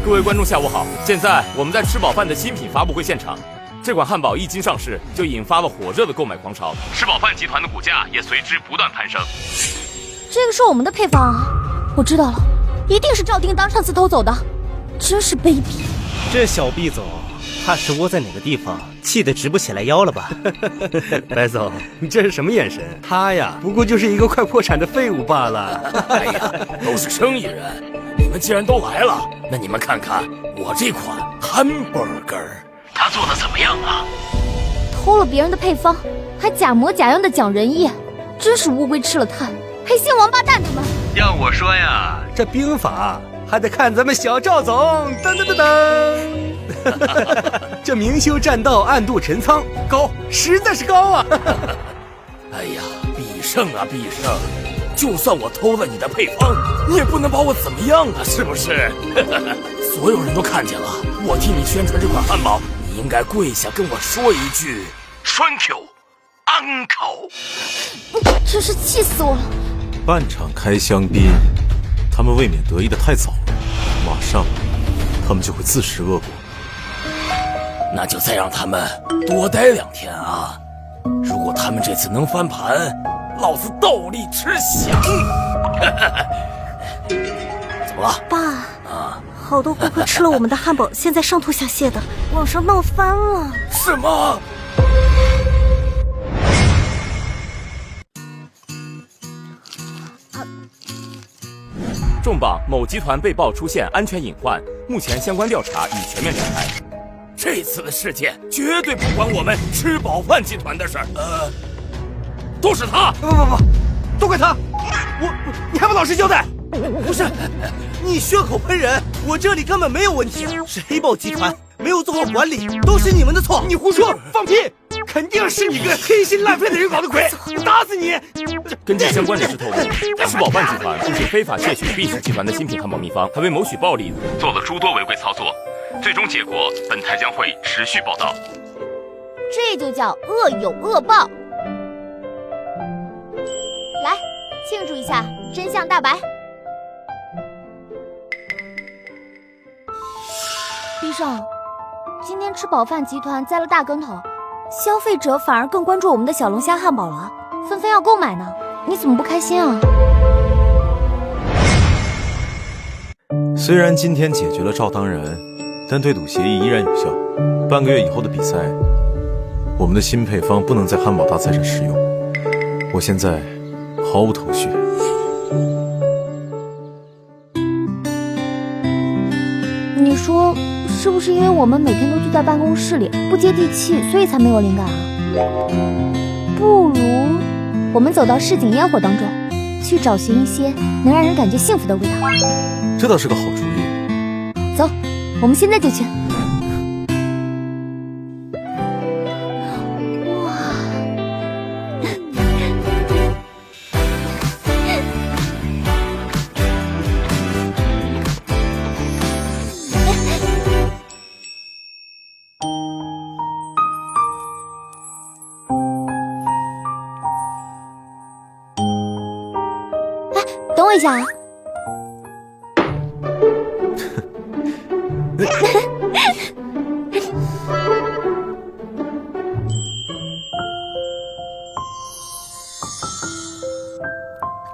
各位观众下午好，现在我们在吃饱饭的新品发布会现场。这款汉堡一经上市，就引发了火热的购买狂潮，吃饱饭集团的股价也随之不断攀升。这个是我们的配方啊！我知道了，一定是赵叮当上次偷走的，真是卑鄙。这小毕总，怕是窝在哪个地方，气得直不起来腰了吧？白总，你这是什么眼神？他呀，不过就是一个快破产的废物罢了。哎呀，都是生意人，你们既然都来了，那你们看看我这款 hamburger， 他做的怎么样啊？偷了别人的配方，还假模假样的讲仁义，真是乌龟吃了炭，黑心王八蛋他们！要我说呀，这兵法还得看咱们小赵总，噔噔噔噔，这明修栈道，暗度陈仓，高，实在是高啊！哎呀，必胜啊，必胜！就算我偷了你的配方，你也不能把我怎么样啊，是不是？所有人都看见了，我替你宣传这款汉堡，你应该跪下跟我说一句 Thank you Uncle。真是气死我了！半场开香槟，他们未免得意的太早了，马上他们就会自食恶果。那就再让他们多待2天啊！如果他们这次能翻盘，老子倒立吃翔！怎么了，爸？啊，好多顾客吃了我们的汉堡，现在上吐下泻的，网上闹翻了。什么？重磅，某集团被曝出现安全隐患，目前相关调查已全面展开。这次的事件绝对不关我们吃饱饭集团的事儿，都是他！不，都怪他！你还不老实交代？不是，你血口喷人，我这里根本没有问题，是黑豹集团没有做好管理，都是你们的错。你胡说，放屁！肯定是你个黑心烂肺的人搞的鬼！我打死你！根据相关人士透露，吃饱饭集团不仅非法窃取毕氏集团的新品汉堡秘方，还为谋取暴利做了诸多违规操作。最终结果，本台将会持续报道。这就叫恶有恶报。来，庆祝一下，真相大白。医生，今天吃饱饭集团栽了大跟头，消费者反而更关注我们的小龙虾汉堡了，纷纷要购买呢。你怎么不开心啊？虽然今天解决了赵当然，但对赌协议依然有效。半个月以后的比赛，我们的新配方不能在汉堡大赛上使用。我现在毫无头绪。你说是不是因为我们每天都聚在办公室里，不接地气，所以才没有灵感啊？不如我们走到市井烟火当中，去找寻一些能让人感觉幸福的味道。这倒是个好主意。走，我们现在就去。等我一下啊！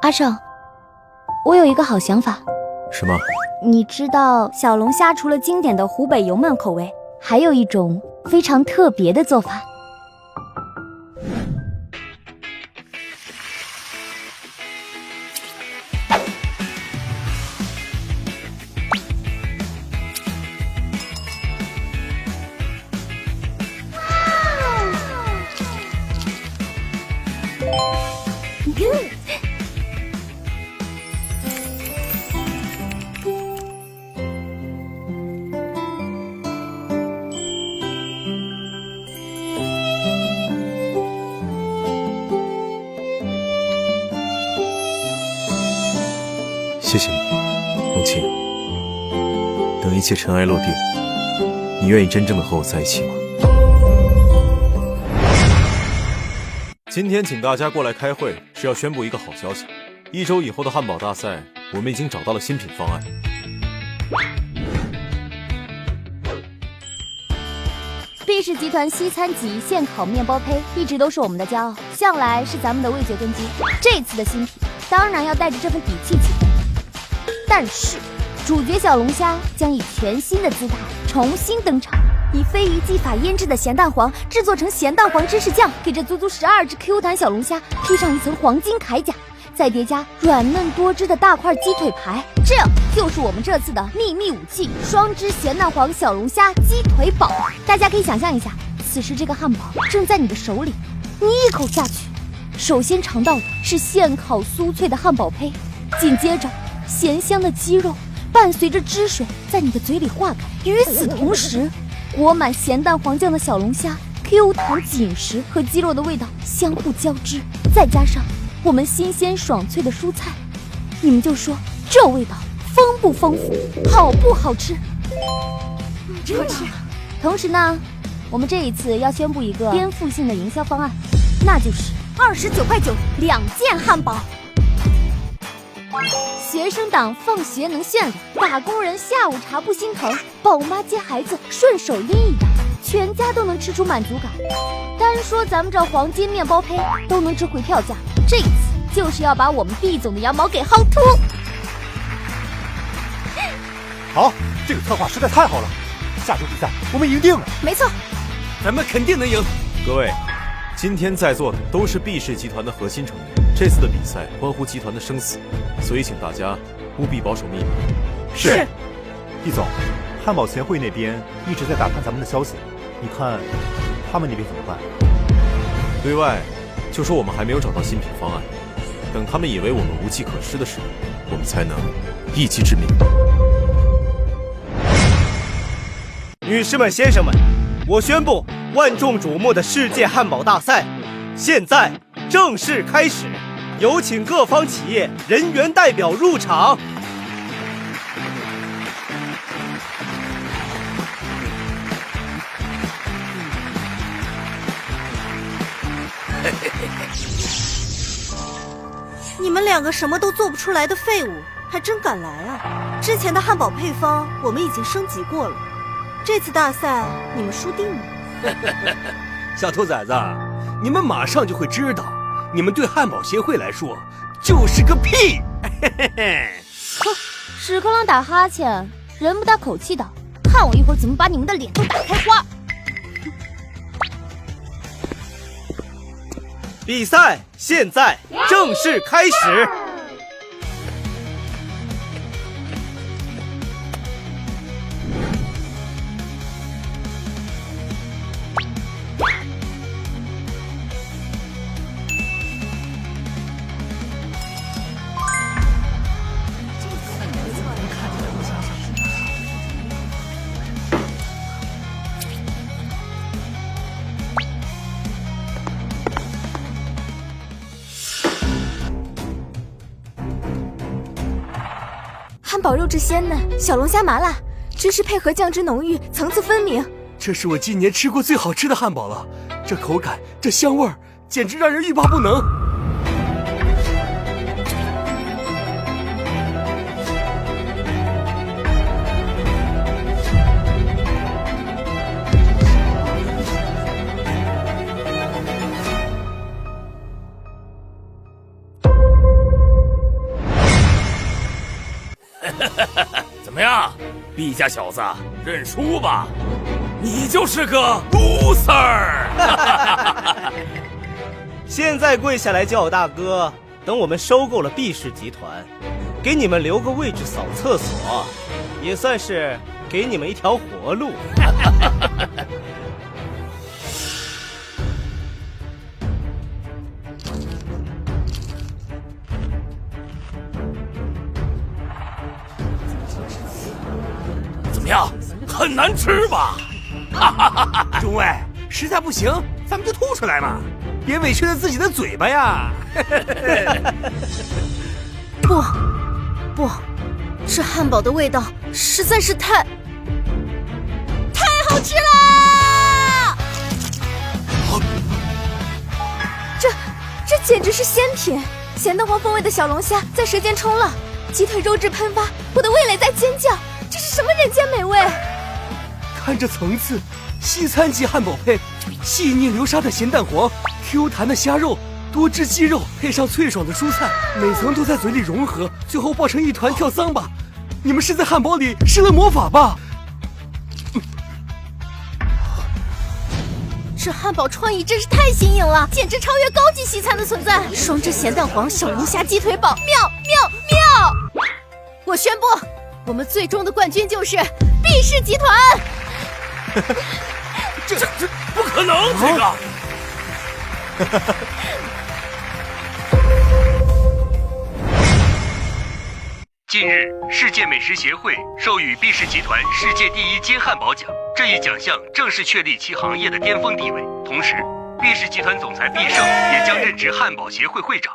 阿胜，我有一个好想法。什么？你知道小龙虾除了经典的湖北油焖口味，还有一种非常特别的做法。谢谢你，梦晴。等一切尘埃落定，你愿意真正的和我在一起吗？今天请大家过来开会，是要宣布一个好消息。1周以后的汉堡大赛，我们已经找到了新品方案。毕氏集团西餐级现烤面包胚一直都是我们的骄傲，向来是咱们的味觉根基。这次的新品当然要带着这份底气起飞。但是，主角小龙虾将以全新的姿态重新登场，以非遗技法腌制的咸蛋黄制作成咸蛋黄芝士酱，给这足足12只 Q 弹小龙虾披上一层黄金铠甲，再叠加软嫩多汁的大块鸡腿排，这就是我们这次的秘密武器——双汁咸蛋黄小龙虾鸡腿堡。大家可以想象一下，此时这个汉堡正在你的手里，你一口下去，首先尝到的是现烤酥脆的汉堡胚，紧接着咸香的鸡肉伴随着汁水在你的嘴里化开，与此同时，裹满咸蛋黄酱的小龙虾 Q 弹紧实和鸡肉的味道相互交织，再加上我们新鲜爽脆的蔬菜，你们就说这味道丰不丰富，好不好吃？好吃。同时呢，我们这一次要宣布一个颠覆性的营销方案，那就是29.9块2件汉堡。学生党放学能炫亮，打工人下午茶不心疼，宝妈接孩子顺手拎一袋，全家都能吃出满足感。单说咱们这黄金面包胚都能值回票价，这一次就是要把我们毕总的羊毛给薅秃。好，这个策划实在太好了，下周比赛我们赢定了。没错，咱们肯定能赢。各位，今天在座的都是毕氏集团的核心成员，这次的比赛关乎集团的生死，所以请大家务必保守秘密。是。毕总，汉堡协会那边一直在打探咱们的消息，你看他们那边怎么办？对外就说我们还没有找到新品方案，等他们以为我们无计可施的时候，我们才能一击致命。女士们、先生们，我宣布，万众瞩目的世界汉堡大赛现在正式开始，有请各方企业人员代表入场。你们两个什么都做不出来的废物，还真敢来啊！之前的汉堡配方我们已经升级过了，这次大赛你们输定了。小兔崽子，你们马上就会知道，你们对汉堡协会来说就是个屁！哼，屎壳郎打哈欠，人不打口气的，看我一会儿怎么把你们的脸都打开花！比赛现在正式开始。汉堡肉质鲜嫩，小龙虾麻辣，芝士配合酱汁浓郁，层次分明。这是我今年吃过最好吃的汉堡了，这口感，这香味儿，简直让人欲罢不能。怎么样，毕家小子，认输吧，你就是个 loser。现在跪下来叫我大哥，等我们收购了毕氏集团，给你们留个位置扫厕所，也算是给你们一条活路。怎么样，很难吃吧？中尉，实在不行，咱们就吐出来嘛，别委屈了自己的嘴巴呀。不，这汉堡的味道实在是太好吃啦！这简直是仙品，咸蛋黄风味的小龙虾在舌尖冲浪，鸡腿肉质喷发，我的味蕾在尖叫，这是什么人间美味？看这层次，西餐级汉堡配细腻流沙的咸蛋黄，Q 弹的虾肉，多汁鸡肉配上脆爽的蔬菜，每层都在嘴里融合，最后爆成一团跳桑巴。你们是在汉堡里施了魔法吧？这汉堡创意真是太新颖了，简直超越高级西餐的存在。双汁咸蛋黄小龙虾鸡腿堡，妙！我宣布，我们最终的冠军就是毕氏集团。这不可能，这个。近日，世界美食协会授予毕氏集团世界第一煎汉堡奖，这一奖项正式确立其行业的巅峰地位。同时，毕氏集团总裁毕胜也将任职汉堡协会会长。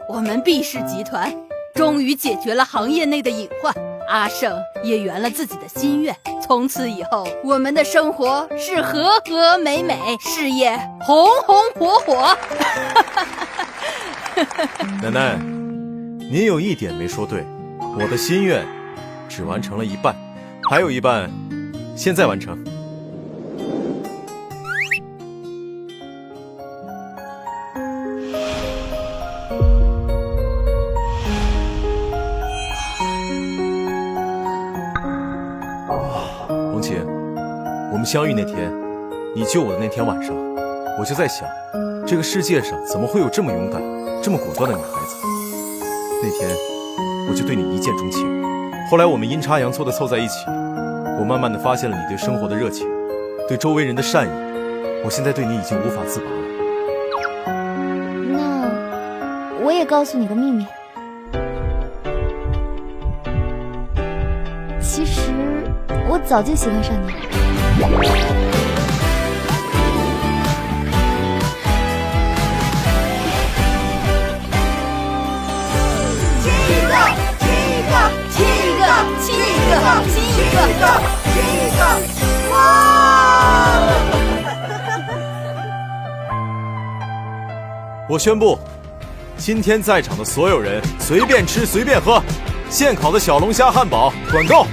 我们毕氏集团终于解决了行业内的隐患，阿胜也圆了自己的心愿。从此以后，我们的生活是和和美美，事业红红火火。奶奶，您有一点没说对，我的心愿只完成了一半，还有一半现在完成。王琴，我们相遇那天，你救我的那天晚上，我就在想，这个世界上怎么会有这么勇敢、这么果断的女孩子？那天我就对你一见钟情，后来我们阴差阳错的凑在一起，我慢慢的发现了你对生活的热情，对周围人的善意，我现在对你已经无法自拔了。我也告诉你个秘密，其实我早就喜欢上你了。亲一个，哇！我宣布，今天在场的所有人随便吃随便喝，现烤的小龙虾汉堡管够，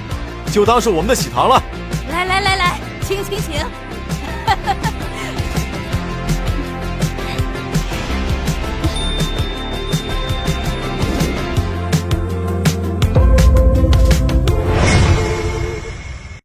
就当是我们的喜糖了。来，请。